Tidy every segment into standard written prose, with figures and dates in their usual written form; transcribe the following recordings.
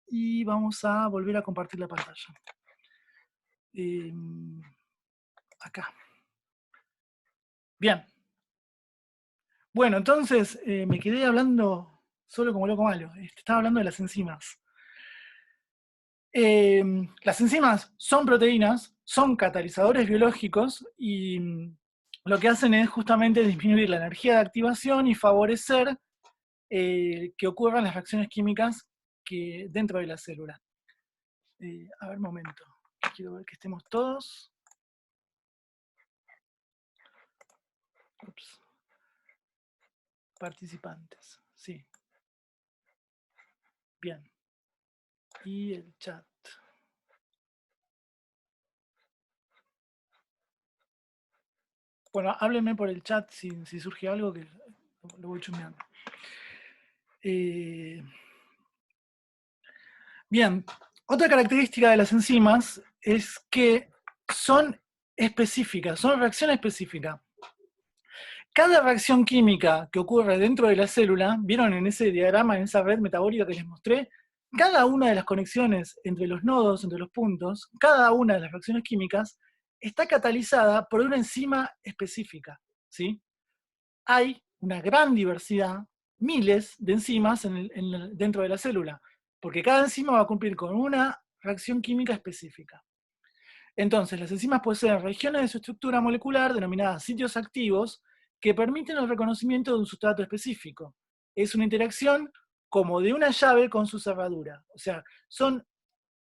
Y vamos a volver a compartir la pantalla. Acá. Bien. Bueno, entonces me quedé hablando solo como loco malo. Estaba hablando de las enzimas. Las enzimas son proteínas, son catalizadores biológicos y lo que hacen es justamente disminuir la energía de activación y favorecer que ocurran las reacciones químicas dentro de la célula. A ver, un momento. Quiero ver que estemos todos. Ups. Participantes, sí. Bien. Y el chat. Bueno, háblenme por el chat si surge algo que lo voy chumeando. Bien, otra característica de las enzimas es que son específicas, son reacción específica. Cada reacción química que ocurre dentro de la célula, vieron en ese diagrama, en esa red metabólica que les mostré, cada una de las conexiones entre los nodos, entre los puntos, cada una de las reacciones químicas está catalizada por una enzima específica, ¿sí? Hay una gran diversidad, miles de enzimas dentro de la célula, porque cada enzima va a cumplir con una reacción química específica. Entonces, las enzimas pueden ser regiones de su estructura molecular denominadas sitios activos que permiten el reconocimiento de un sustrato específico. Es una interacción como de una llave con su cerradura. O sea, son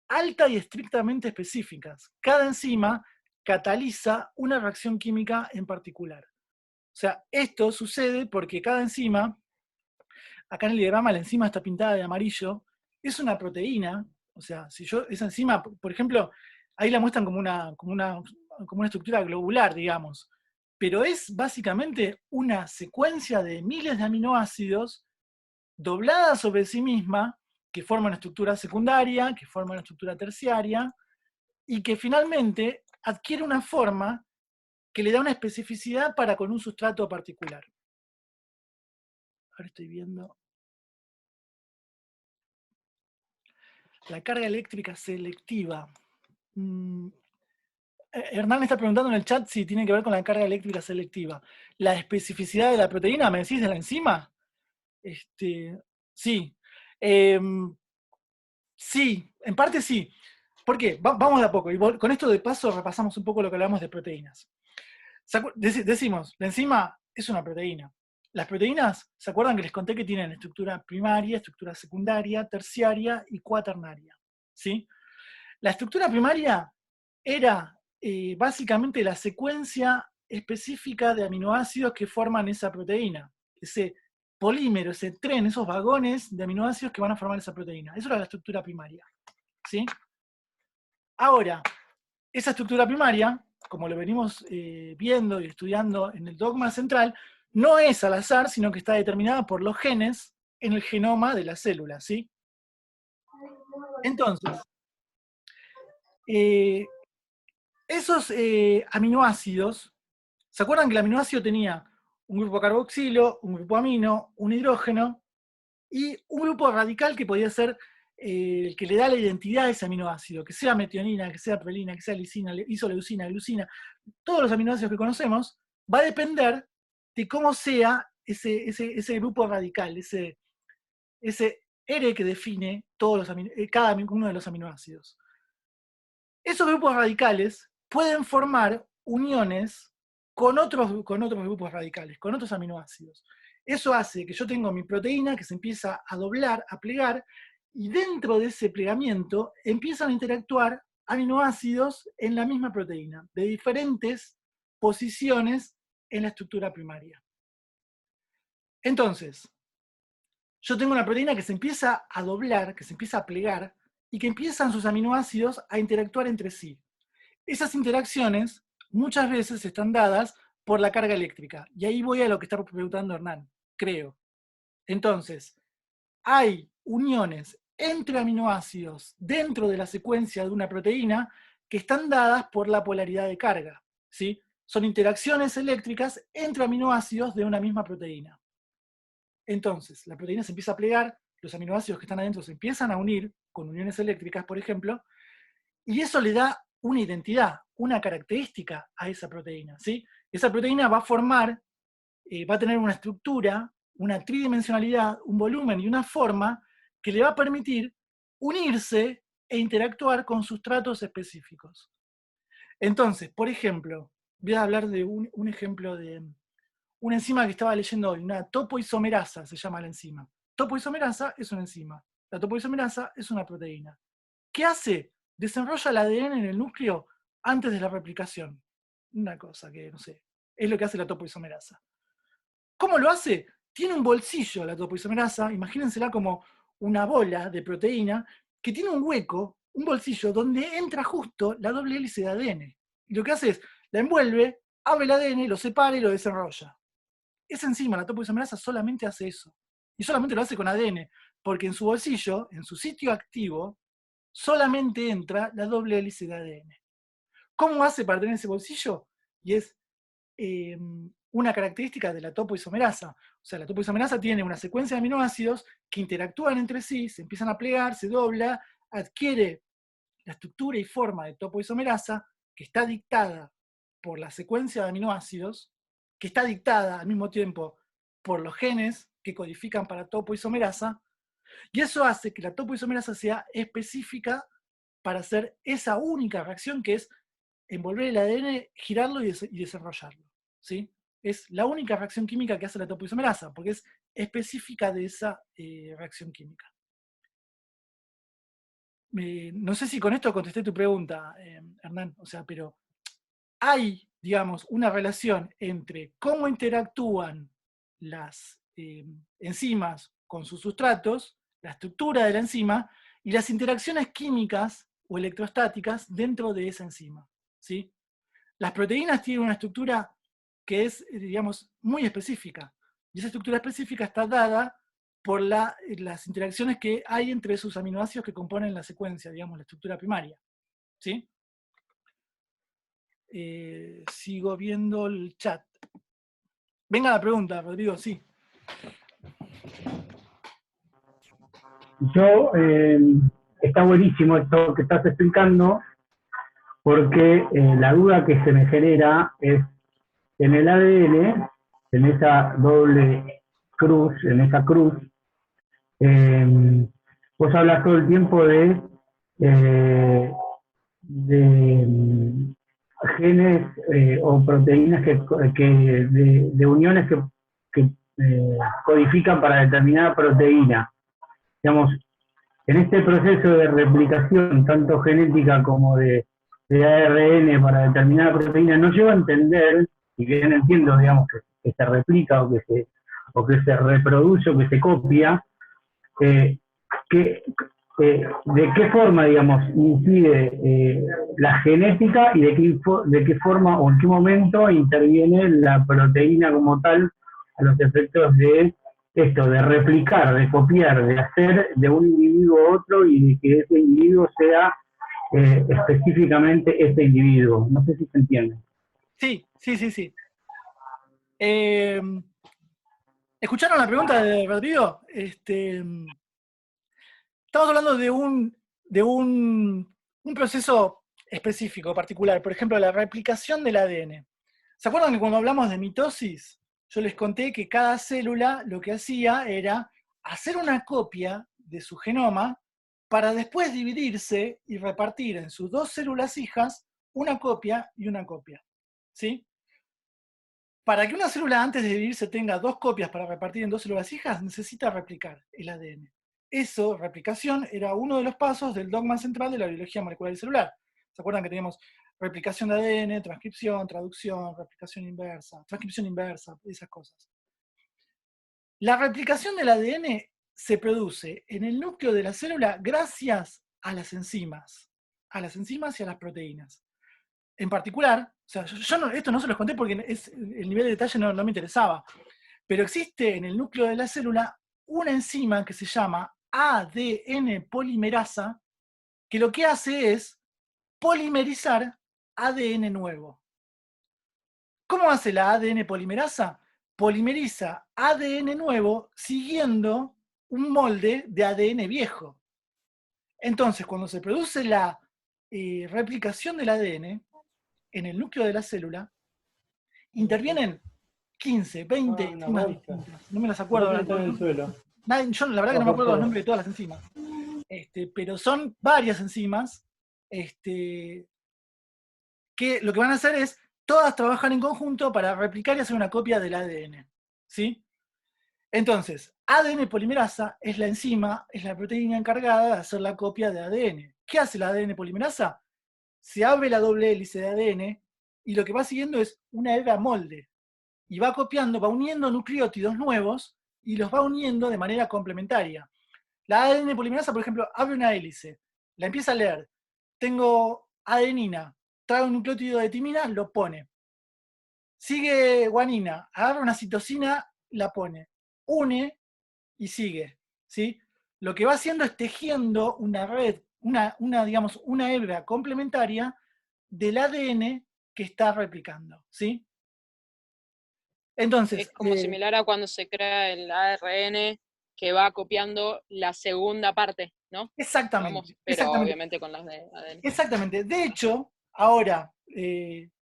alta y estrictamente específicas. Cada enzima cataliza una reacción química en particular. O sea, esto sucede porque cada enzima, acá en el diagrama la enzima está pintada de amarillo, es una proteína. O sea, si yo, esa enzima, por ejemplo, ahí la muestran como una estructura globular, digamos, pero es básicamente una secuencia de miles de aminoácidos doblada sobre sí misma, que forma una estructura secundaria, que forma una estructura terciaria, y que finalmente adquiere una forma que le da una especificidad para con un sustrato particular. Ahora estoy viendo. La carga eléctrica selectiva. Hernán me está preguntando en el chat si tiene que ver con la carga eléctrica selectiva. ¿La especificidad de la proteína, me decís, de la enzima? Sí. Sí, en parte sí. ¿Por qué? Vamos de a poco. Y con esto de paso repasamos un poco lo que hablamos de proteínas. Decimos, la enzima es una proteína. Las proteínas, ¿se acuerdan que les conté que tienen estructura primaria, estructura secundaria, terciaria y cuaternaria? ¿Sí? La estructura primaria era básicamente la secuencia específica de aminoácidos que forman esa proteína. Ese polímero, ese tren, esos vagones de aminoácidos que van a formar esa proteína. Eso era la estructura primaria. ¿Sí? Ahora, esa estructura primaria, como lo venimos viendo y estudiando en el dogma central, no es al azar, sino que está determinada por los genes en el genoma de la célula, ¿sí? Entonces, esos aminoácidos, ¿se acuerdan que el aminoácido tenía un grupo carboxilo, un grupo amino, un hidrógeno y un grupo radical que podía ser el que le da la identidad a ese aminoácido, que sea metionina, que sea prolina, que sea lisina, isoleucina, glucina, todos los aminoácidos que conocemos, va a depender de cómo sea ese grupo radical, ese R que define cada uno de los aminoácidos. Esos grupos radicales pueden formar uniones con otros grupos radicales, con otros aminoácidos. Eso hace que yo tenga mi proteína que se empieza a doblar, a plegar, y dentro de ese plegamiento empiezan a interactuar aminoácidos en la misma proteína, de diferentes posiciones en la estructura primaria. Entonces, yo tengo una proteína que se empieza a doblar, que se empieza a plegar, y que empiezan sus aminoácidos a interactuar entre sí. Esas interacciones muchas veces están dadas por la carga eléctrica. Y ahí voy a lo que está preguntando Hernán, creo. Entonces, hay uniones entre aminoácidos dentro de la secuencia de una proteína que están dadas por la polaridad de carga. ¿Sí? Son interacciones eléctricas entre aminoácidos de una misma proteína. Entonces, la proteína se empieza a plegar, los aminoácidos que están adentro se empiezan a unir con uniones eléctricas, por ejemplo, y eso le da una identidad, una característica a esa proteína, ¿sí? Esa proteína va a formar, va a tener una estructura, una tridimensionalidad, un volumen y una forma que le va a permitir unirse e interactuar con sustratos específicos. Entonces, por ejemplo, voy a hablar de un ejemplo de una enzima que estaba leyendo hoy, una topoisomerasa se llama la enzima. Topoisomerasa es una enzima. La topoisomerasa es una proteína. ¿Qué hace? Desenrolla el ADN en el núcleo antes de la replicación. Una cosa que, no sé, es lo que hace la topoisomerasa. ¿Cómo lo hace? Tiene un bolsillo la topoisomerasa, imagínensela como una bola de proteína que tiene un hueco, un bolsillo, donde entra justo la doble hélice de ADN. Y lo que hace es, la envuelve, abre el ADN, lo separa y lo desenrolla. Esa enzima, la topoisomerasa, solamente hace eso. Y solamente lo hace con ADN, porque en su bolsillo, en su sitio activo, solamente entra la doble hélice de ADN. ¿Cómo hace para tener ese bolsillo? Y es una característica de la topoisomerasa. O sea, la topoisomerasa tiene una secuencia de aminoácidos que interactúan entre sí, se empiezan a plegar, se dobla, adquiere la estructura y forma de topoisomerasa, que está dictada por la secuencia de aminoácidos, que está dictada al mismo tiempo por los genes que codifican para topoisomerasa, y eso hace que la topoisomerasa sea específica para hacer esa única reacción que es envolver el ADN, girarlo y desarrollarlo. ¿Sí? Es la única reacción química que hace la topoisomerasa, porque es específica de esa reacción química. No sé si con esto contesté tu pregunta, Hernán, o sea, pero hay, digamos, una relación entre cómo interactúan las enzimas con sus sustratos, la estructura de la enzima, y las interacciones químicas o electrostáticas dentro de esa enzima. ¿Sí? Las proteínas tienen una estructura que es, digamos, muy específica. Y esa estructura específica está dada por las interacciones que hay entre sus aminoácidos que componen la secuencia, digamos, la estructura primaria. ¿Sí? Sigo viendo el chat. Venga la pregunta, Rodrigo, sí. Está buenísimo esto que estás explicando, porque la duda que se me genera es, en el ADN, en esa doble cruz, en esa cruz, vos hablas todo el tiempo de genes o proteínas de uniones que codifican para determinada proteína. Digamos, en este proceso de replicación, tanto genética como de ARN para determinada proteína, no llego a entender, y bien entiendo, digamos, que se replica o que se reproduce o que se copia, que, de qué forma, digamos, incide la genética y de qué forma o en qué momento interviene la proteína como tal a los efectos de esto, de replicar, de copiar, de hacer de un individuo otro y de que ese individuo sea específicamente ese individuo. No sé si se entiende. Sí, sí, sí, sí. ¿Escucharon la pregunta de Rodrigo? Estamos hablando de un proceso específico, particular. Por ejemplo, la replicación del ADN. ¿Se acuerdan que cuando hablamos de mitosis, yo les conté que cada célula lo que hacía era hacer una copia de su genoma para después dividirse y repartir en sus dos células hijas una copia y una copia? ¿Sí? Para que una célula antes de dividirse tenga dos copias para repartir en dos células hijas, necesita replicar el ADN. Eso, replicación, era uno de los pasos del dogma central de la biología molecular y celular. ¿Se acuerdan que teníamos replicación de ADN, transcripción, traducción, replicación inversa, transcripción inversa, esas cosas? La replicación del ADN se produce en el núcleo de la célula gracias a las enzimas y a las proteínas. En particular, o sea, yo no, esto no se los conté porque el nivel de detalle no me interesaba, pero existe en el núcleo de la célula una enzima que se llama ADN polimerasa, que lo que hace es polimerizar ADN nuevo. ¿Cómo hace la ADN polimerasa? Polimeriza ADN nuevo siguiendo un molde de ADN viejo. Entonces, cuando se produce la replicación del ADN en el núcleo de la célula, intervienen 15, 20 enzimas distintas. No me las acuerdo ahora. Está en el suelo. Yo la verdad que no me acuerdo los nombres de todas las enzimas. Pero son varias enzimas que lo que van a hacer es, todas trabajan en conjunto para replicar y hacer una copia del ADN. ¿Sí? Entonces, ADN polimerasa es la enzima, es la proteína encargada de hacer la copia de ADN. ¿Qué hace la ADN polimerasa? Se abre la doble hélice de ADN y lo que va siguiendo es una hebra molde. Y va copiando, va uniendo nucleótidos nuevos y los va uniendo de manera complementaria. La ADN polimerasa, por ejemplo, abre una hélice, la empieza a leer. Tengo adenina, trae un nucleótido de timina, lo pone. Sigue guanina, agarra una citosina, la pone. Une y sigue. ¿Sí? Lo que va haciendo es tejiendo una red, digamos, una hebra complementaria del ADN que está replicando. ¿Sí? Entonces, es como similar a cuando se crea el ARN que va copiando la segunda parte, ¿no? Exactamente. Vamos, pero exactamente. obviamente con las de ADN. Exactamente. De hecho, ahora,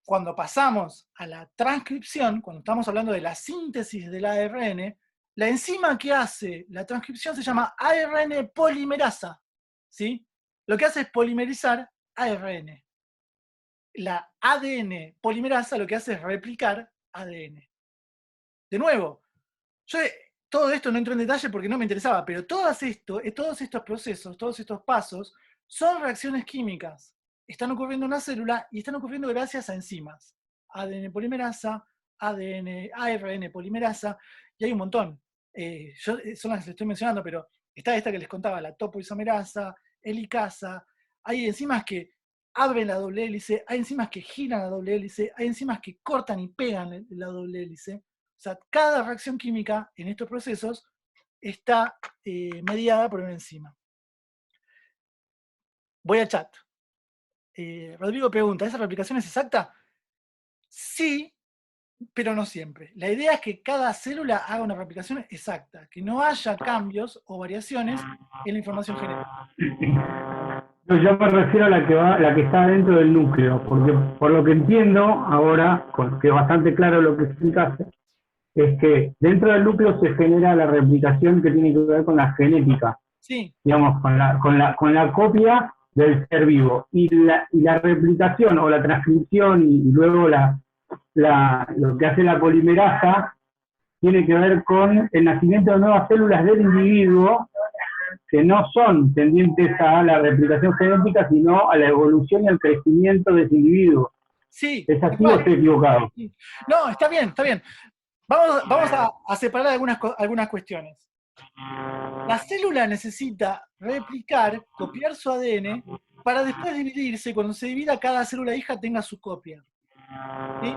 cuando pasamos a la transcripción, cuando estamos hablando de la síntesis del ARN, la enzima que hace la transcripción se llama ARN polimerasa. ¿Sí? Lo que hace es polimerizar ARN. La ADN polimerasa lo que hace es replicar ADN. De nuevo, yo todo esto no entro en detalle porque no me interesaba, pero todos estos procesos, todos estos pasos, son reacciones químicas. Están ocurriendo en una célula y están ocurriendo gracias a enzimas. ADN polimerasa, ARN polimerasa, y hay un montón. Son las que les estoy mencionando, pero está esta que les contaba, la topoisomerasa, helicasa. Hay enzimas que abren la doble hélice, hay enzimas que giran la doble hélice, hay enzimas que cortan y pegan la doble hélice. O sea, cada reacción química en estos procesos está mediada por una enzima. Voy al chat. Rodrigo pregunta, ¿esa replicación es exacta? Sí, pero no siempre. La idea es que cada célula haga una replicación exacta, que no haya cambios o variaciones en la información genética. Yo me refiero a la que está dentro del núcleo, porque por lo que entiendo ahora, que es bastante claro lo que explicaste, es que dentro del núcleo se genera la replicación que tiene que ver con la genética. Sí. Digamos, con la copia del ser vivo. Y la replicación o la transcripción y luego lo que hace la polimerasa tiene que ver con el nacimiento de nuevas células del individuo que no son tendientes a la replicación genética, sino a la evolución y al crecimiento de ese individuo. Sí. ¿Es así o estoy equivocado? No, está bien, está bien. Vamos a separar algunas cuestiones. La célula necesita replicar, copiar su ADN, para después dividirse, y cuando se divida cada célula hija tenga su copia. ¿Sí?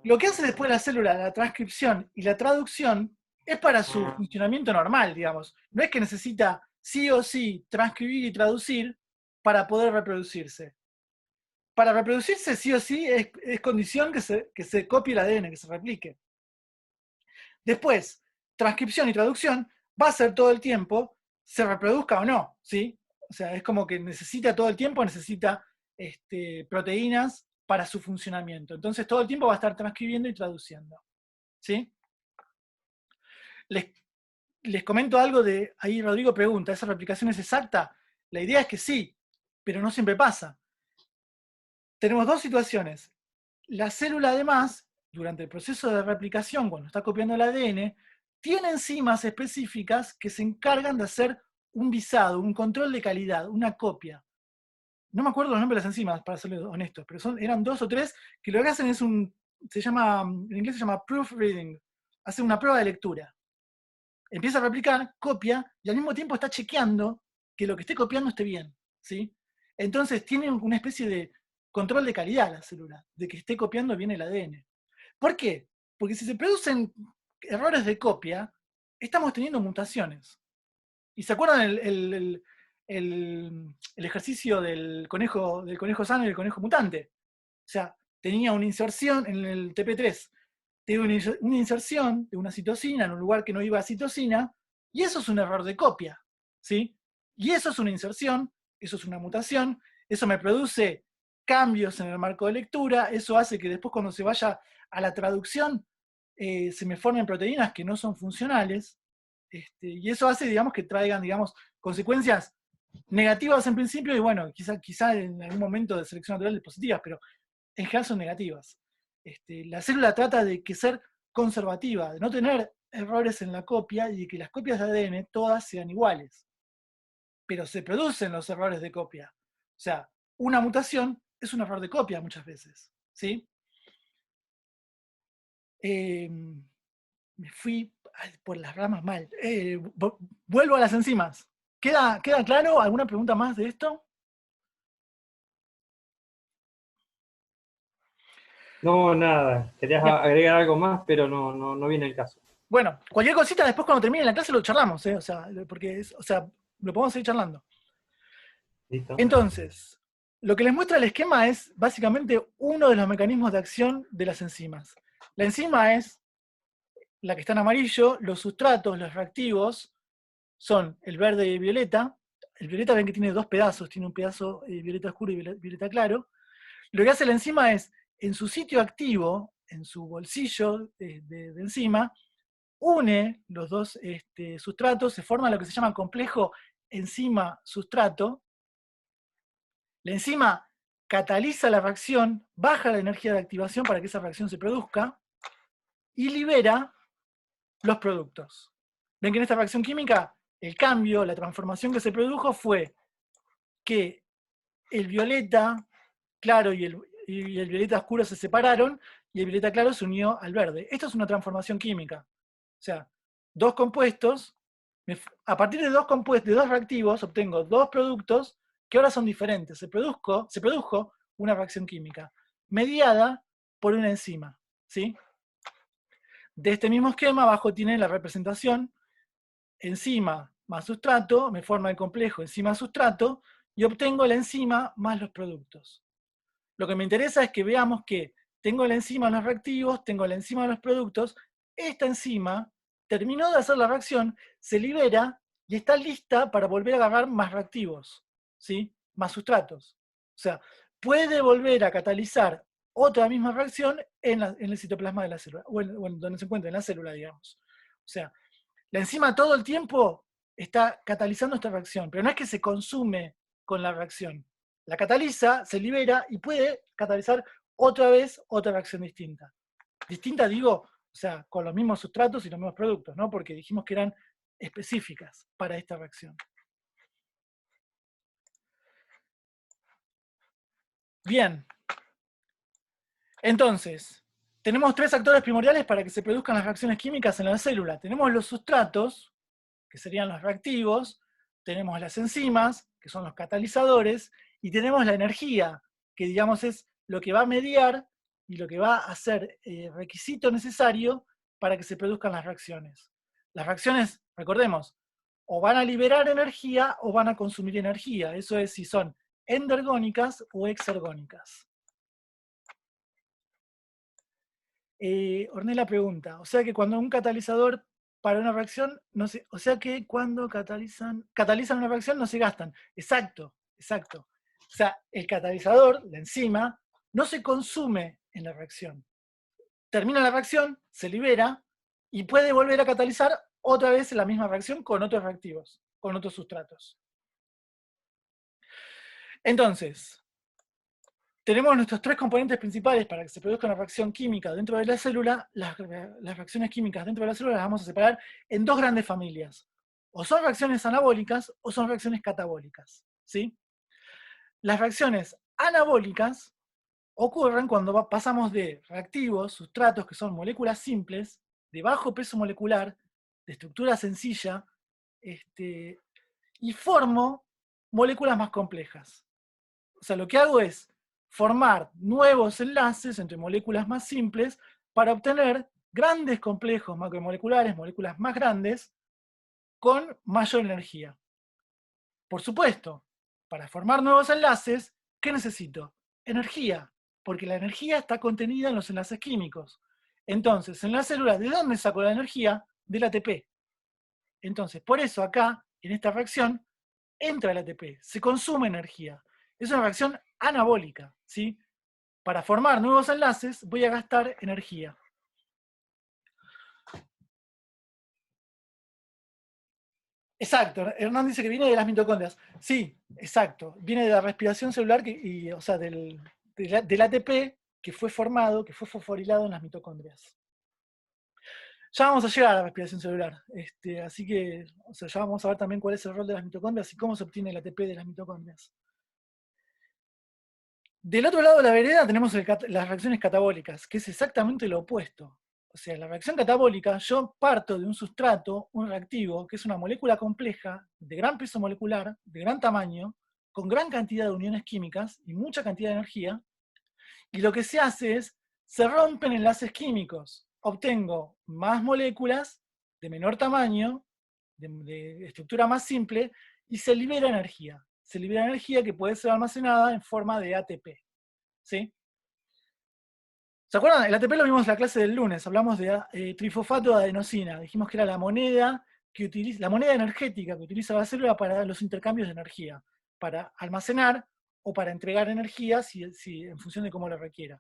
Lo que hace después la célula, la transcripción y la traducción, es para su funcionamiento normal, digamos. No es que necesita sí o sí transcribir y traducir para poder reproducirse. Para reproducirse sí o sí es condición que se copie el ADN, que se replique. Después, transcripción y traducción va a ser todo el tiempo, se reproduzca o no, ¿sí? O sea, es como que necesita todo el tiempo, necesita proteínas para su funcionamiento. Entonces todo el tiempo va a estar transcribiendo y traduciendo. ¿Sí? Les comento algo de, ahí Rodrigo pregunta, ¿esa replicación es exacta? La idea es que sí, pero no siempre pasa. Tenemos dos situaciones. La célula además, durante el proceso de replicación, cuando está copiando el ADN, tiene enzimas específicas que se encargan de hacer un visado, un control de calidad, una copia. No me acuerdo los nombres de las enzimas, para serles honestos, pero eran 2 o 3 que lo que hacen es en inglés se llama proofreading, hace una prueba de lectura. Empieza a replicar, copia, y al mismo tiempo está chequeando que lo que esté copiando esté bien, ¿sí? Entonces tiene una especie de control de calidad la célula, de que esté copiando bien el ADN. ¿Por qué? Porque si se producen errores de copia, estamos teniendo mutaciones. ¿Y se acuerdan el ejercicio del conejo sano y el conejo mutante? O sea, tenía una inserción en el TP3, tenía una inserción de una citosina en un lugar que no iba a citosina, Y eso es un error de copia, ¿sí? Y eso es una inserción, eso es una mutación, eso me produce cambios en el marco de lectura, eso hace que después cuando se vaya a la traducción se me formen proteínas que no son funcionales, y eso hace, digamos, que traigan, digamos, consecuencias negativas en principio, y bueno, quizá en algún momento de selección natural positivas, pero en general son negativas. La célula trata de que ser conservativa, de no tener errores en la copia y de que las copias de ADN todas sean iguales. Pero se producen los errores de copia. O sea, una mutación es un error de copia muchas veces, ¿sí? Me fui por las ramas mal. Vuelvo a las enzimas. ¿Queda claro? ¿Alguna pregunta más de esto? No, nada. Querías Bien. agregar algo más, pero no viene el caso. Bueno, cualquier cosita después cuando termine la clase lo charlamos, o sea, lo podemos seguir charlando. ¿Listo? Entonces, lo que les muestra el esquema es básicamente uno de los mecanismos de acción de las enzimas. La enzima es la que está en amarillo, los sustratos, los reactivos, son el verde y el violeta. El violeta ven que tiene dos pedazos, tiene un pedazo violeta oscuro y violeta claro. Lo que hace la enzima es, en su sitio activo, en su bolsillo de enzima, une los dos sustratos, se forma lo que se llama complejo enzima-sustrato. La enzima cataliza la reacción, baja la energía de activación para que esa reacción se produzca y libera los productos. Ven que en esta reacción química el cambio, la transformación que se produjo fue que el violeta claro y el violeta oscuro se separaron y el violeta claro se unió al verde. Esto es una transformación química. O sea, dos compuestos, a partir de dos compuestos, de dos reactivos, obtengo dos productos que ahora son diferentes. Se produjo una reacción química mediada por una enzima, ¿sí? De este mismo esquema, abajo tiene la representación enzima más sustrato, me forma el complejo enzima-sustrato, y obtengo la enzima más los productos. Lo que me interesa es que veamos que tengo la enzima en los reactivos, tengo la enzima en los productos, esta enzima terminó de hacer la reacción, se libera y está lista para volver a agarrar más reactivos, ¿sí? Más sustratos. O sea, puede volver a catalizar otra misma reacción en el citoplasma de la célula, o en donde se encuentra, en la célula, digamos. O sea, la enzima todo el tiempo está catalizando esta reacción, pero no es que se consume con la reacción. La cataliza, se libera y puede catalizar otra vez otra reacción distinta. Distinta, digo, o sea, con los mismos sustratos y los mismos productos, ¿no? Porque dijimos que eran específicas para esta reacción. Bien. Entonces, tenemos tres actores primordiales para que se produzcan las reacciones químicas en la célula. Tenemos los sustratos, que serían los reactivos, tenemos las enzimas, que son los catalizadores, y tenemos la energía, que digamos es lo que va a mediar y lo que va a ser requisito necesario para que se produzcan las reacciones. Las reacciones, recordemos, o van a liberar energía o van a consumir energía. Eso es si son endergónicas o exergónicas. Ornella pregunta, o sea que cuando un catalizador para una reacción, no se, o sea que cuando catalizan una reacción no se gastan. Exacto, exacto. O sea, el catalizador, la enzima, no se consume en la reacción. Termina la reacción, se libera y puede volver a catalizar otra vez la misma reacción con otros reactivos, con otros sustratos. Entonces, tenemos nuestros tres componentes principales para que se produzca una reacción química dentro de la célula. Las reacciones químicas dentro de la célula las vamos a separar en dos grandes familias. O son reacciones anabólicas o son reacciones catabólicas, ¿sí? Las reacciones anabólicas ocurren cuando pasamos de reactivos, sustratos, que son moléculas simples, de bajo peso molecular, de estructura sencilla, y formo moléculas más complejas. O sea, lo que hago es formar nuevos enlaces entre moléculas más simples para obtener grandes complejos macromoleculares, moléculas más grandes, con mayor energía. Por supuesto, para formar nuevos enlaces, ¿qué necesito? Energía, porque la energía está contenida en los enlaces químicos. Entonces, en la célula, ¿de dónde saco la energía? Del ATP. Entonces, por eso acá, en esta reacción, entra el ATP, se consume energía. Es una reacción anabólica, ¿sí? Para formar nuevos enlaces voy a gastar energía. Exacto, Hernán dice que viene de las mitocondrias. Sí, exacto. Viene de la respiración celular, o sea, del ATP que fue formado, que fue fosforilado en las mitocondrias. Ya vamos a llegar a la respiración celular. Así que, o sea, ya vamos a ver también cuál es el rol de las mitocondrias y cómo se obtiene el ATP de las mitocondrias. Del otro lado de la vereda tenemos las reacciones catabólicas, que es exactamente lo opuesto. O sea, la reacción catabólica, yo parto de un sustrato, un reactivo, que es una molécula compleja, de gran peso molecular, de gran tamaño, con gran cantidad de uniones químicas y mucha cantidad de energía, y lo que se hace es, se rompen enlaces químicos. Obtengo más moléculas de menor tamaño, de estructura más simple, y se libera energía. Se libera energía que puede ser almacenada en forma de ATP. ¿Sí? ¿Se acuerdan? El ATP lo vimos en la clase del lunes, hablamos de trifosfato de adenosina, dijimos que era la moneda energética que utiliza la célula para los intercambios de energía, para almacenar o para entregar energía en función de cómo lo requiera.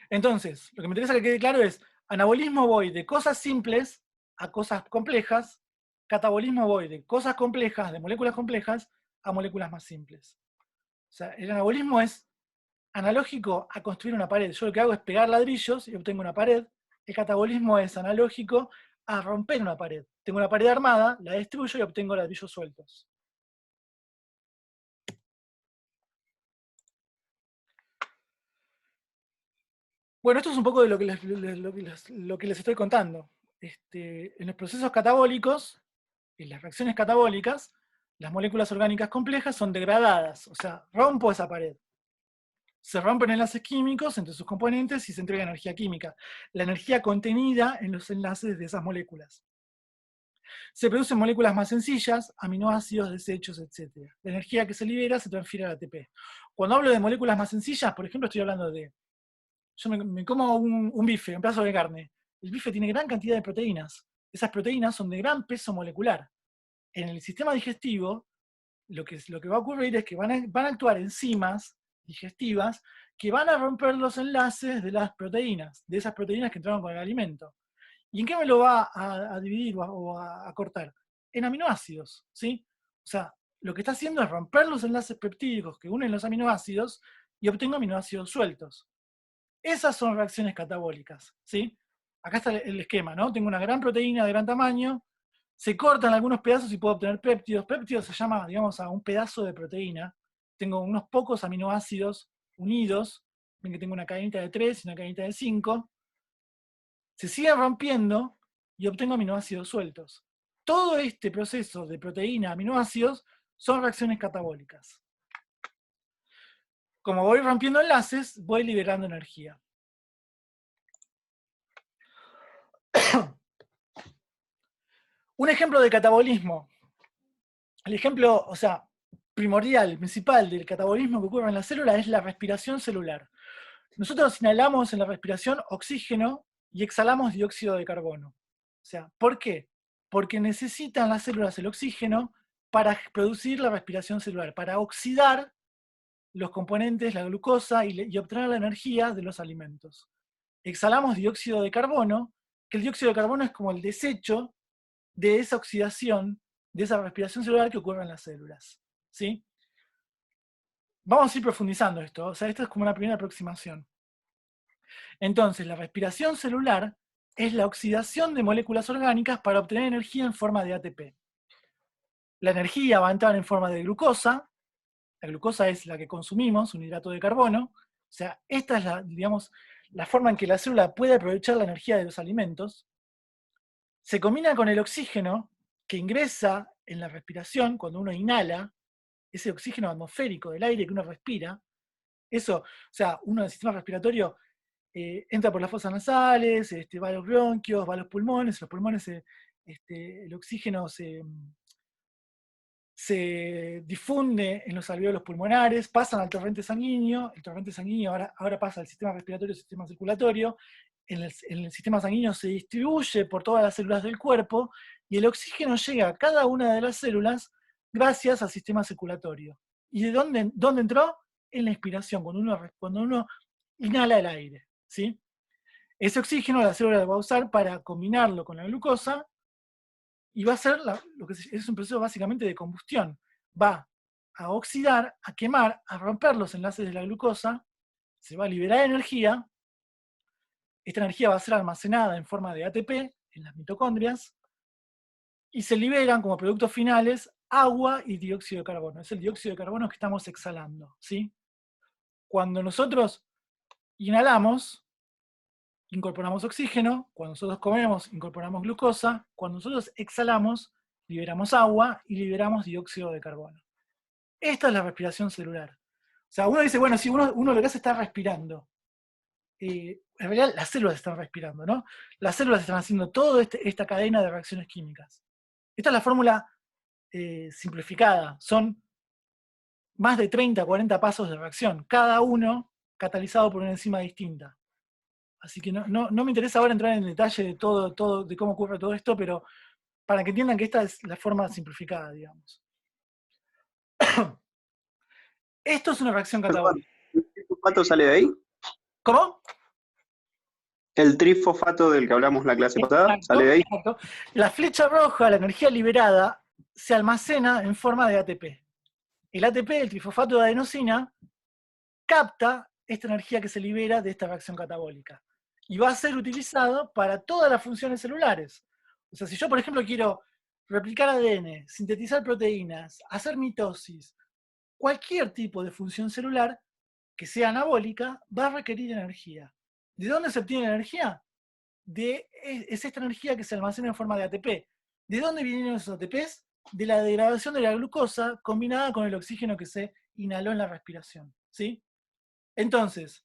Entonces, lo que me interesa que quede claro es, anabolismo voy de cosas simples a cosas complejas, catabolismo voy de cosas complejas, de moléculas complejas, a moléculas más simples. O sea, el anabolismo es analógico a construir una pared. Yo lo que hago es pegar ladrillos y obtengo una pared. El catabolismo es analógico a romper una pared. Tengo una pared armada, la destruyo y obtengo ladrillos sueltos. Bueno, esto es un poco de lo que les estoy contando. En los procesos catabólicos, en las reacciones catabólicas, las moléculas orgánicas complejas son degradadas, o sea, rompo esa pared. Se rompen enlaces químicos entre sus componentes y se entrega energía química, la energía contenida en los enlaces de esas moléculas. Se producen moléculas más sencillas, aminoácidos, desechos, etc. La energía que se libera se transfiere al ATP. Cuando hablo de moléculas más sencillas, por ejemplo, estoy hablando de, yo me como un bife, un pedazo de carne. El bife tiene gran cantidad de proteínas. Esas proteínas son de gran peso molecular. En el sistema digestivo, lo que va a ocurrir es que van a actuar enzimas digestivas que van a romper los enlaces de las proteínas, de esas proteínas que entraron con el alimento. ¿Y en qué me lo va a dividir o a cortar? En aminoácidos, ¿sí? O sea, lo que está haciendo es romper los enlaces peptídicos que unen los aminoácidos y obtengo aminoácidos sueltos. Esas son reacciones catabólicas, ¿sí? Acá está el esquema, ¿no? Tengo una gran proteína de gran tamaño, se cortan algunos pedazos y puedo obtener péptidos. Péptidos se llama, digamos, a un pedazo de proteína. Tengo unos pocos aminoácidos unidos. Ven que tengo una cadenita de 3 y una cadenita de 5. Se siguen rompiendo y obtengo aminoácidos sueltos. Todo este proceso de proteína, aminoácidos, son reacciones catabólicas. Como voy rompiendo enlaces, voy liberando energía. Un ejemplo de catabolismo. El ejemplo, o sea, primordial, principal del catabolismo que ocurre en la célula es la respiración celular. Nosotros inhalamos en la respiración oxígeno y exhalamos dióxido de carbono. O sea, ¿por qué? Porque necesitan las células el oxígeno para producir la respiración celular, para oxidar los componentes, la glucosa, y obtener la energía de los alimentos. Exhalamos dióxido de carbono, que el dióxido de carbono es como el desecho de esa oxidación, de esa respiración celular que ocurre en las células. ¿Sí? Vamos a ir profundizando esto, o sea, esto es como una primera aproximación. Entonces, la respiración celular es la oxidación de moléculas orgánicas para obtener energía en forma de ATP. La energía va a entrar en forma de glucosa, la glucosa es la que consumimos, un hidrato de carbono, o sea, esta es la forma en que la célula puede aprovechar la energía de los alimentos. Se combina con el oxígeno que ingresa en la respiración cuando uno inhala, ese oxígeno atmosférico del aire que uno respira, eso, o sea, uno del sistema respiratorio entra por las fosas nasales, va a los bronquios, va a los pulmones el oxígeno se difunde en los alvéolos pulmonares, pasan al torrente sanguíneo, el torrente sanguíneo ahora pasa al sistema respiratorio, al sistema circulatorio, en el sistema sanguíneo se distribuye por todas las células del cuerpo y el oxígeno llega a cada una de las células gracias al sistema circulatorio. ¿Y de dónde entró? En la inspiración, cuando uno inhala el aire, ¿sí? Ese oxígeno la célula lo va a usar para combinarlo con la glucosa y va a ser lo que es un proceso básicamente de combustión. Va a oxidar, a quemar, a romper los enlaces de la glucosa, se va a liberar energía. Esta energía va a ser almacenada en forma de ATP en las mitocondrias y se liberan como productos finales agua y dióxido de carbono. Es el dióxido de carbono que estamos exhalando, ¿sí? Cuando nosotros inhalamos, incorporamos oxígeno. Cuando nosotros comemos, incorporamos glucosa. Cuando nosotros exhalamos, liberamos agua y liberamos dióxido de carbono. Esta es la respiración celular. O sea, uno dice, bueno, si uno lo que hace está respirando. En realidad las células están respirando, ¿no? Las células están haciendo toda esta cadena de reacciones químicas. Esta es la fórmula simplificada. Son más de 30, 40 pasos de reacción, cada uno catalizado por una enzima distinta. Así que no me interesa ahora entrar en detalle de todo, de cómo ocurre todo esto, pero para que entiendan que esta es la forma simplificada, digamos. Esto es una reacción catabólica. ¿El trifosfato sale de ahí? ¿Cómo? El trifosfato del que hablamos la clase pasada, Exacto, ¿sale de ahí? exacto. La flecha roja, la energía liberada, se almacena en forma de ATP. El ATP, el trifosfato de adenosina, capta esta energía que se libera de esta reacción catabólica. Y va a ser utilizado para todas las funciones celulares. O sea, si yo, por ejemplo, quiero replicar ADN, sintetizar proteínas, hacer mitosis, cualquier tipo de función celular que sea anabólica va a requerir energía. ¿De dónde se obtiene la energía? Es esta energía que se almacena en forma de ATP. ¿De dónde vienen esos ATPs? De la degradación de la glucosa combinada con el oxígeno que se inhaló en la respiración, ¿sí? Entonces,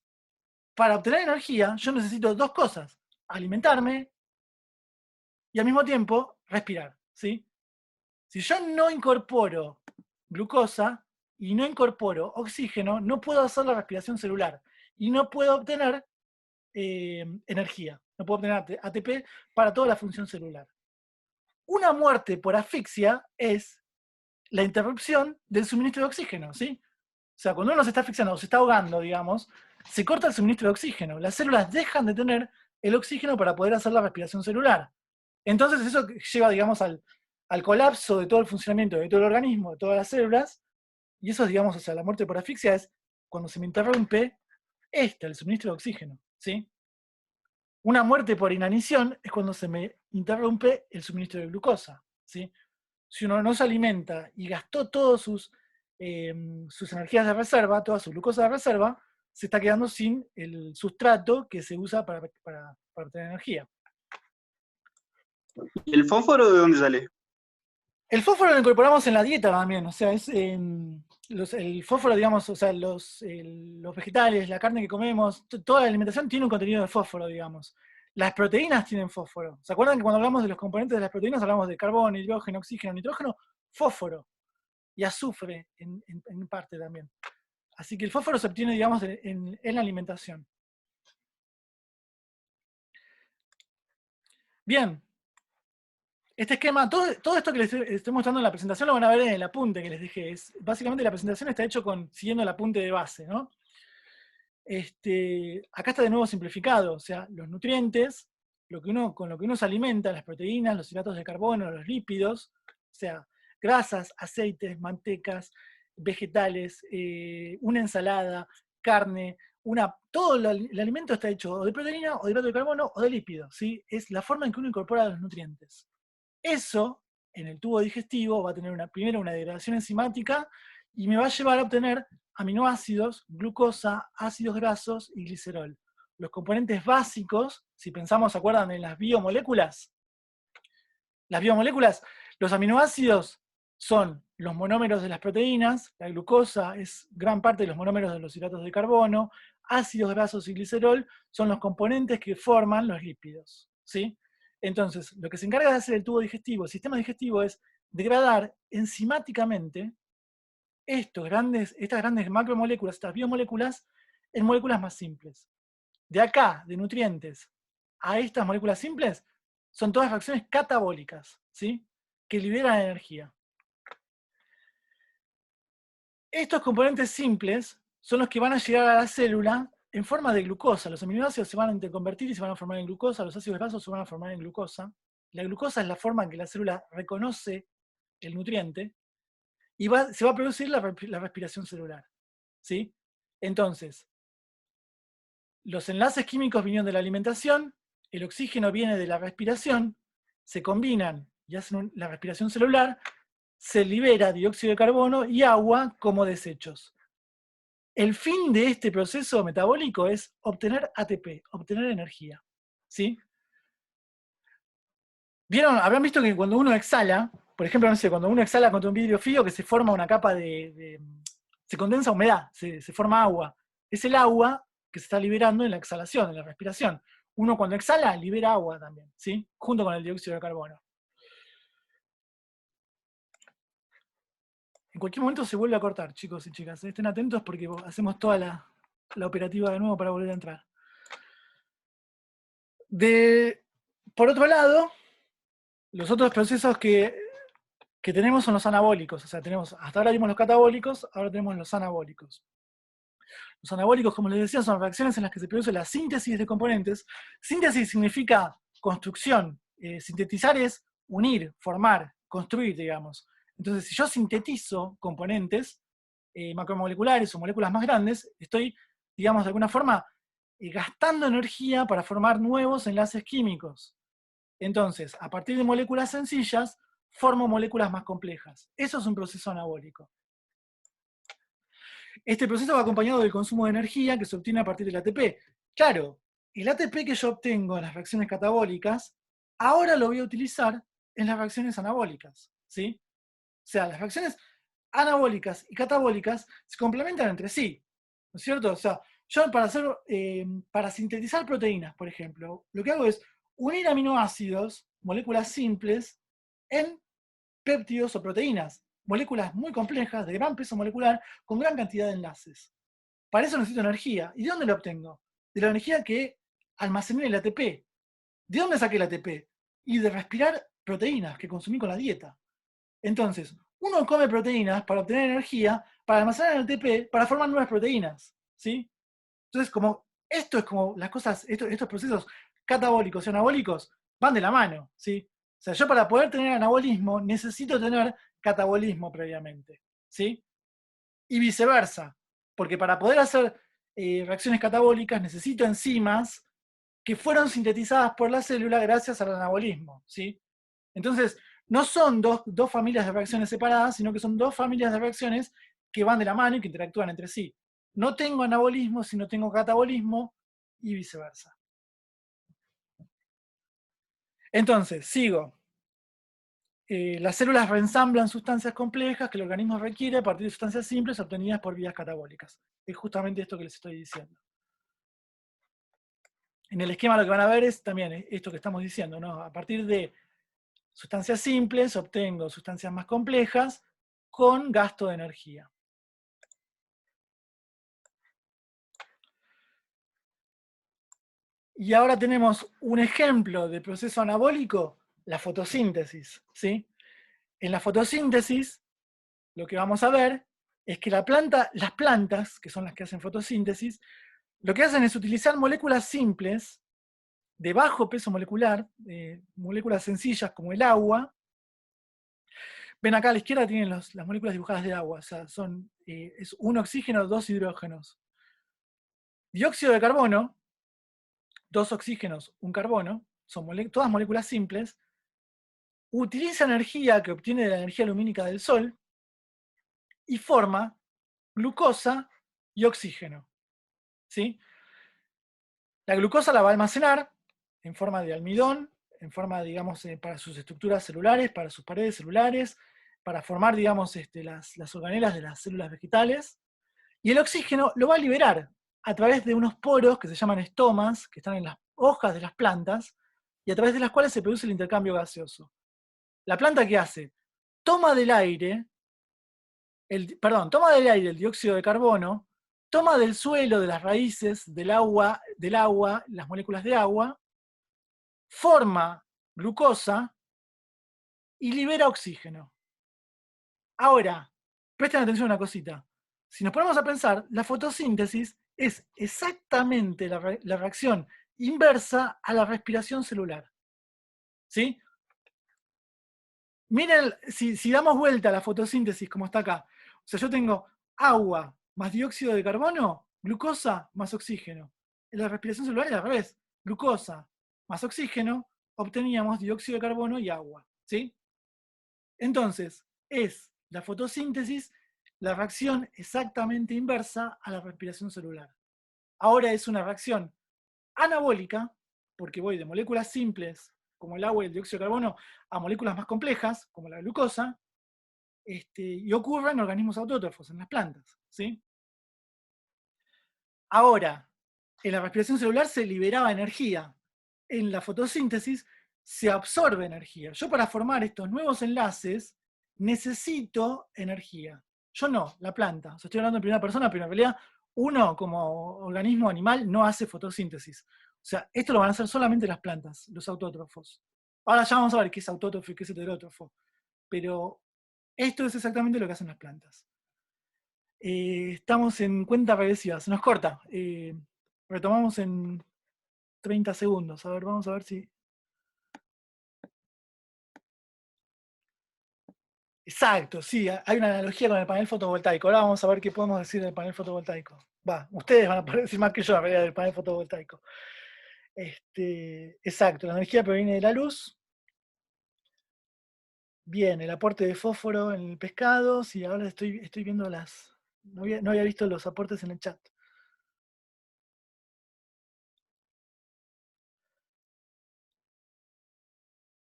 para obtener energía, yo necesito dos cosas: alimentarme y al mismo tiempo respirar, ¿sí? Si yo no incorporo glucosa y no incorporo oxígeno, no puedo hacer la respiración celular y no puedo obtener energía, no puedo obtener ATP para toda la función celular. Una muerte por asfixia es la interrupción del suministro de oxígeno, ¿sí? O sea, cuando uno se está asfixiando o se está ahogando, digamos, se corta el suministro de oxígeno. Las células dejan de tener el oxígeno para poder hacer la respiración celular. Entonces eso lleva, digamos, al colapso de todo el funcionamiento de todo el organismo, de todas las células, y eso, digamos, o sea, la muerte por asfixia es cuando se me interrumpe el suministro de oxígeno, ¿sí? Una muerte por inanición es cuando se me interrumpe el suministro de glucosa, ¿sí? Si uno no se alimenta y gastó todas sus energías de reserva, toda su glucosa de reserva, se está quedando sin el sustrato que se usa para obtener energía. ¿Y el fósforo de dónde sale? El fósforo lo incorporamos en la dieta también, o sea, el fósforo, digamos, o sea, los vegetales, la carne que comemos, toda la alimentación tiene un contenido de fósforo, digamos. Las proteínas tienen fósforo. ¿Se acuerdan que cuando hablamos de los componentes de las proteínas hablamos de carbono, hidrógeno, oxígeno, nitrógeno? Fósforo. Y azufre en parte también. Así que el fósforo se obtiene, digamos, en la alimentación. Bien. Este esquema, todo esto que les estoy mostrando en la presentación lo van a ver en el apunte que les dejé. Básicamente la presentación está hecho siguiendo el apunte de base, ¿no? Acá está de nuevo simplificado, o sea, los nutrientes, con lo que uno se alimenta, las proteínas, los hidratos de carbono, los lípidos, o sea, grasas, aceites, mantecas, vegetales, una ensalada, carne, todo el alimento está hecho o de proteína, o de hidrato de carbono, o de lípidos, ¿sí? Es la forma en que uno incorpora los nutrientes. Eso, en el tubo digestivo, va a tener primero una degradación enzimática y me va a llevar a obtener aminoácidos, glucosa, ácidos grasos y glicerol. Los componentes básicos, si pensamos, ¿se acuerdan en las biomoléculas? Las biomoléculas, los aminoácidos son los monómeros de las proteínas, la glucosa es gran parte de los monómeros de los hidratos de carbono, ácidos grasos y glicerol son los componentes que forman los lípidos, ¿sí? Entonces, lo que se encarga de hacer el tubo digestivo, el sistema digestivo, es degradar enzimáticamente estas grandes macromoléculas, estas biomoléculas, en moléculas más simples. De acá, de nutrientes, a estas moléculas simples son todas reacciones catabólicas, ¿sí? Que liberan energía. Estos componentes simples son los que van a llegar a la célula en forma de glucosa. Los aminoácidos se van a interconvertir y se van a formar en glucosa, los ácidos grasos se van a formar en glucosa. La glucosa es la forma en que la célula reconoce el nutriente y se va a producir la respiración celular, ¿sí? Entonces, los enlaces químicos vinieron de la alimentación, el oxígeno viene de la respiración, se combinan y hacen la respiración celular, se libera dióxido de carbono y agua como desechos. El fin de este proceso metabólico es obtener ATP, obtener energía, ¿sí? ¿Vieron? Habrán visto que cuando uno exhala, por ejemplo, no sé, cuando uno exhala contra un vidrio frío, que se forma una capa se condensa humedad, se forma agua. Es el agua que se está liberando en la exhalación, en la respiración. Uno cuando exhala, libera agua también, ¿sí? Junto con el dióxido de carbono. En cualquier momento se vuelve a cortar, chicos y chicas. Estén atentos porque hacemos toda la operativa de nuevo para volver a entrar. Por otro lado, los otros procesos que tenemos son los anabólicos. O sea, hasta ahora vimos los catabólicos, ahora tenemos los anabólicos. Los anabólicos, como les decía, son reacciones en las que se produce la síntesis de componentes. Síntesis significa construcción. Sintetizar es unir, formar, construir, digamos. Entonces, si yo sintetizo componentes macromoleculares o moléculas más grandes, estoy, digamos, de alguna forma, gastando energía para formar nuevos enlaces químicos. Entonces, a partir de moléculas sencillas, formo moléculas más complejas. Eso es un proceso anabólico. Este proceso va acompañado del consumo de energía que se obtiene a partir del ATP. Claro, el ATP que yo obtengo en las reacciones catabólicas, ahora lo voy a utilizar en las reacciones anabólicas, ¿sí? O sea, las reacciones anabólicas y catabólicas se complementan entre sí, ¿no es cierto? O sea, yo para sintetizar proteínas, por ejemplo, lo que hago es unir aminoácidos, moléculas simples, en péptidos o proteínas, moléculas muy complejas, de gran peso molecular, con gran cantidad de enlaces. Para eso necesito energía. ¿Y de dónde la obtengo? De la energía que almacené en el ATP. ¿De dónde saqué el ATP? Y de respirar proteínas que consumí con la dieta. Entonces, uno come proteínas para obtener energía, para almacenar el ATP, para formar nuevas proteínas, ¿sí? Entonces, esto es como las cosas, estos procesos catabólicos y anabólicos van de la mano, ¿sí? O sea, yo para poder tener anabolismo necesito tener catabolismo previamente, ¿sí? Y viceversa, porque para poder hacer reacciones catabólicas necesito enzimas que fueron sintetizadas por la célula gracias al anabolismo, ¿sí? Entonces, no son dos familias de reacciones separadas, sino que son dos familias de reacciones que van de la mano y que interactúan entre sí. No tengo anabolismo, sino tengo catabolismo y viceversa. Entonces, sigo. Las células reensamblan sustancias complejas que el organismo requiere a partir de sustancias simples obtenidas por vías catabólicas. Es justamente esto que les estoy diciendo. En el esquema lo que van a ver es también esto que estamos diciendo, ¿no? A partir de sustancias simples obtengo sustancias más complejas con gasto de energía. Y ahora tenemos un ejemplo de proceso anabólico, la fotosíntesis, ¿sí? En la fotosíntesis, lo que vamos a ver es que las plantas, que son las que hacen fotosíntesis, lo que hacen es utilizar moléculas simples, de bajo peso molecular, moléculas sencillas como el agua. Ven acá a la izquierda tienen las moléculas dibujadas de agua, o sea, es un oxígeno, dos hidrógenos. Dióxido de carbono, dos oxígenos, un carbono, son todas moléculas simples, utiliza energía que obtiene de la energía lumínica del Sol y forma glucosa y oxígeno, ¿sí? La glucosa la va a almacenar en forma de almidón, en forma, digamos, para sus estructuras celulares, para sus paredes celulares, para formar, digamos, las organelas de las células vegetales, y el oxígeno lo va a liberar a través de unos poros que se llaman estomas, que están en las hojas de las plantas, y a través de las cuales se produce el intercambio gaseoso. ¿La planta qué hace? Toma del aire el dióxido de carbono, toma del suelo, de las raíces, del agua, las moléculas de agua, forma glucosa y libera oxígeno. Ahora, presten atención a una cosita. Si nos ponemos a pensar, la fotosíntesis es exactamente la reacción inversa a la respiración celular. ¿Sí? Miren, si damos vuelta a la fotosíntesis como está acá, o sea, yo tengo agua más dióxido de carbono, glucosa más oxígeno. En la respiración celular es al revés. Glucosa más oxígeno, obteníamos dióxido de carbono y agua. ¿Sí? Entonces, es la fotosíntesis la reacción exactamente inversa a la respiración celular. Ahora es una reacción anabólica, porque voy de moléculas simples, como el agua y el dióxido de carbono, a moléculas más complejas, como la glucosa, y ocurre en organismos autótrofos, en las plantas. ¿Sí? Ahora, en la respiración celular se liberaba energía. En la fotosíntesis se absorbe energía. Yo para formar estos nuevos enlaces necesito energía. Yo no, la planta. O sea, estoy hablando en primera persona, pero en realidad uno como organismo animal no hace fotosíntesis. O sea, esto lo van a hacer solamente las plantas, los autótrofos. Ahora ya vamos a ver qué es autótrofo y qué es heterótrofo. Pero esto es exactamente lo que hacen las plantas. Estamos en cuenta regresiva, se nos corta. Retomamos en 30 segundos. A ver, vamos a ver si... Exacto, sí, hay una analogía con el panel fotovoltaico. Ahora vamos a ver qué podemos decir del panel fotovoltaico. Va, ustedes van a poder decir más que yo en realidad del panel fotovoltaico. Exacto, la energía proviene de la luz. Bien, el aporte de fósforo en el pescado. Sí, ahora estoy viendo las... No había visto los aportes en el chat.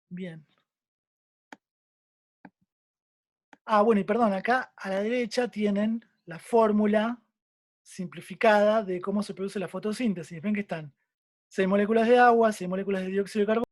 Bien. Ah, bueno, y perdón, acá a la derecha tienen la fórmula simplificada de cómo se produce la fotosíntesis. Ven que están 6 moléculas de agua, 6 moléculas de dióxido de carbono.